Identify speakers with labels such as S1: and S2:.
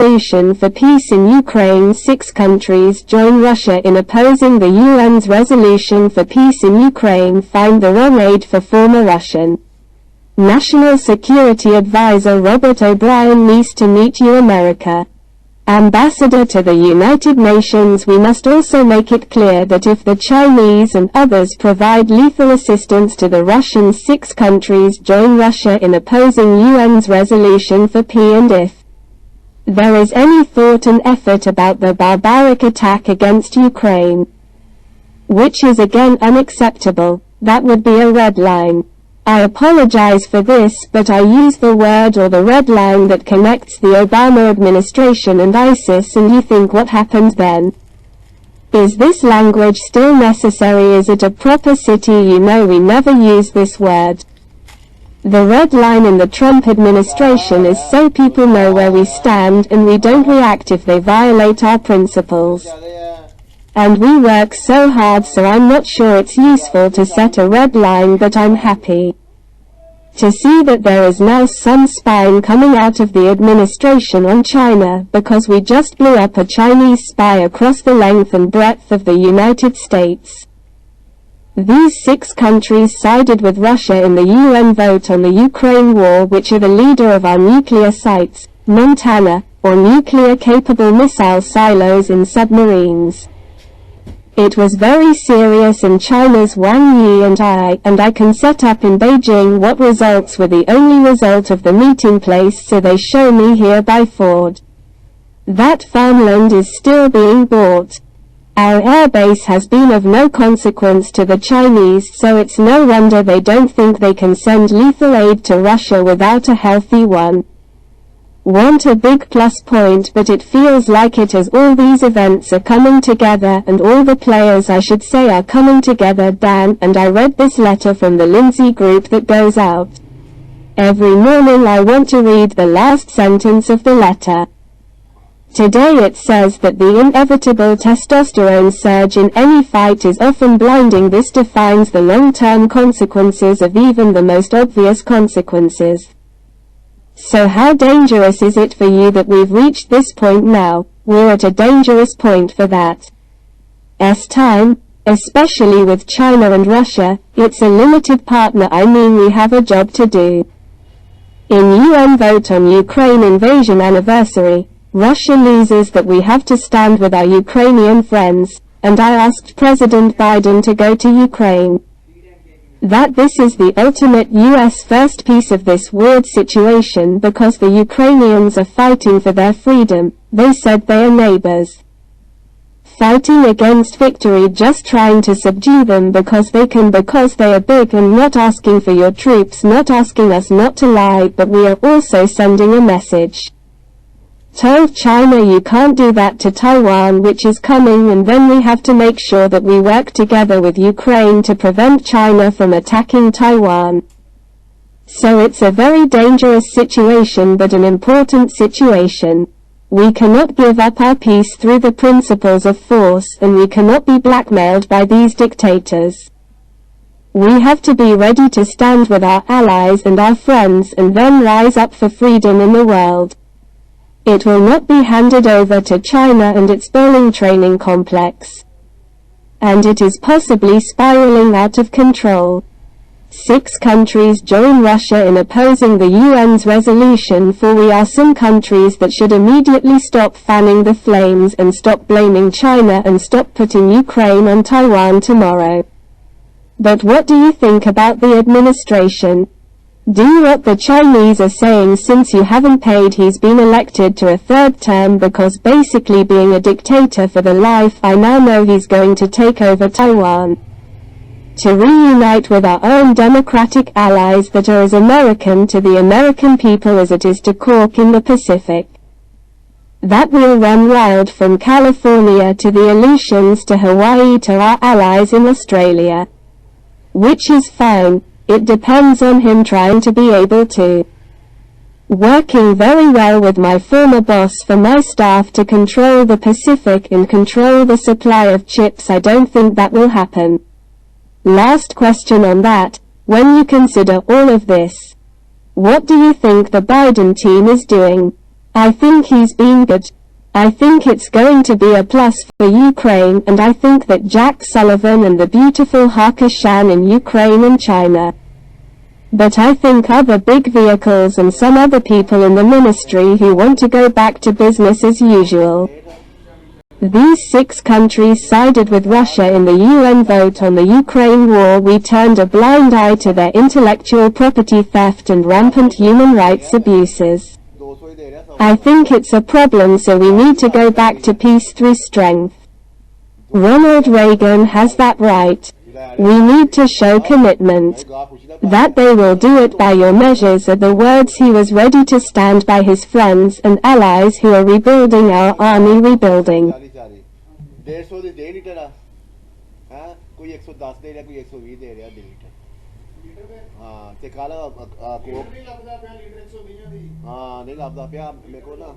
S1: resolution for peace in Ukraine. 6 countries join Russia in opposing the UN's resolution for peace in Ukraine. Find the wrong aid for former Russian National Security Advisor Robert O'Brien needs to meet you, America. Ambassador to the United Nations. We must also make it clear that if the Chinese and others provide lethal assistance to the Russians, 6 countries join Russia in opposing UN's resolution for peace, and if there is any thought and effort about the barbaric attack against Ukraine, which is again unacceptable, that would be a red line. I apologize for this, but I use the word or the red line that connects the Obama administration and ISIS, and you think what happened then? Is this language still necessary? Is it a proper city? You know, we never use this word. The red line in the Trump administration is so people know where we stand and we don't react if they violate our principles. And we work so hard, so I'm not sure it's useful to set a red line, but I'm happy to see that there is now some spine coming out of the administration on China, because we just blew up a Chinese spy across the length and breadth of the United States. These 6 countries sided with Russia in the UN vote on the Ukraine war, which are the leader of our nuclear sites, Montana, or nuclear-capable missile silos in submarines. It was very serious, and China's Wang Yi and I can set up in Beijing what results were the only result of the meeting place, so they show me here by Ford. That farmland is still being bought. Our airbase has been of no consequence to the Chinese, so it's no wonder they don't think they can send lethal aid to Russia without a healthy one. Want a big plus point, but it feels like it as all these events are coming together, and all the players, I should say, are coming together. Dan, and I read this letter from the Lindsay group that goes out every morning. I want to read the last sentence of the letter. Today it says that the inevitable testosterone surge in any fight is often blinding. This defines the long-term consequences of even the most obvious consequences. So how dangerous is it for you that we've reached this point now? We're at a dangerous point for that. Time, especially with China and Russia. It's a limited partner. I mean, we have a job to do. In UN vote on Ukraine invasion anniversary, Russia loses that we have to stand with our Ukrainian friends, and I asked President Biden to go to Ukraine. That this is the ultimate US first piece of this weird situation, because the Ukrainians are fighting for their freedom. They said they are neighbors fighting against victory, just trying to subdue them because they can, because they are big, and not asking for your troops, not asking us not to lie, but we are also sending a message. Told China you can't do that to Taiwan, which is coming, and then we have to make sure that we work together with Ukraine to prevent China from attacking Taiwan. So it's a very dangerous situation, but an important situation. We cannot give up our peace through the principles of force, and we cannot be blackmailed by these dictators. We have to be ready to stand with our allies and our friends, and then rise up for freedom in the world. It will not be handed over to China and its bowling training complex. And it is possibly spiraling out of control. 6 countries join Russia in opposing the UN's resolution, for we are some countries that should immediately stop fanning the flames and stop blaming China and stop putting Ukraine on Taiwan tomorrow. But what do you think about the administration? Do what the Chinese are saying. Since you haven't paid, he's been elected to a 3rd term, because basically being a dictator for the life, I now know he's going to take over Taiwan. To reunite with our own democratic allies that are as American to the American people as it is to Cork in the Pacific. That will run wild from California to the Aleutians to Hawaii to our allies in Australia. Which is fine. It depends on him trying to be able to. Working very well with my former boss for my staff to control the Pacific and control the supply of chips. I don't think that will happen. Last question on that. When you consider all of this, what do you think the Biden team is doing? I think he's been good. I think it's going to be a plus for Ukraine, and I think that Jack Sullivan and the beautiful Hakashan in Ukraine and China. But I think other big vehicles and some other people in the ministry who want to go back to business as usual. These 6 countries sided with Russia in the UN vote on the Ukraine war. We turned a blind eye to their intellectual property theft and rampant human rights abuses. I think it's a problem, so we need to go back to peace through strength. Ronald Reagan has that right. We need to show commitment. That they will do it by your measures are the words. He was ready to stand by his friends and allies who are rebuilding our army rebuilding.
S2: 150 ਦੀ ਦੇ litre ਆ ਹੈ ਕੋਈ 110 ਦੇ ਰਿਹਾ ਕੋਈ 120 ਦੇ ਰਿਹਾ ਦੇ ਲੀਟਰ ਹਾਂ ਤੇ ਕੱਲ ਕੋਕ ਨਹੀਂ ਲੱਭਦਾ ਪਿਆ ਲੀਟਰ 120 ਦੀ ਹਾਂ ਨਹੀਂ ਲੱਭਦਾ ਪਿਆ ਮੇਰੇ ਕੋਲ ਨਾ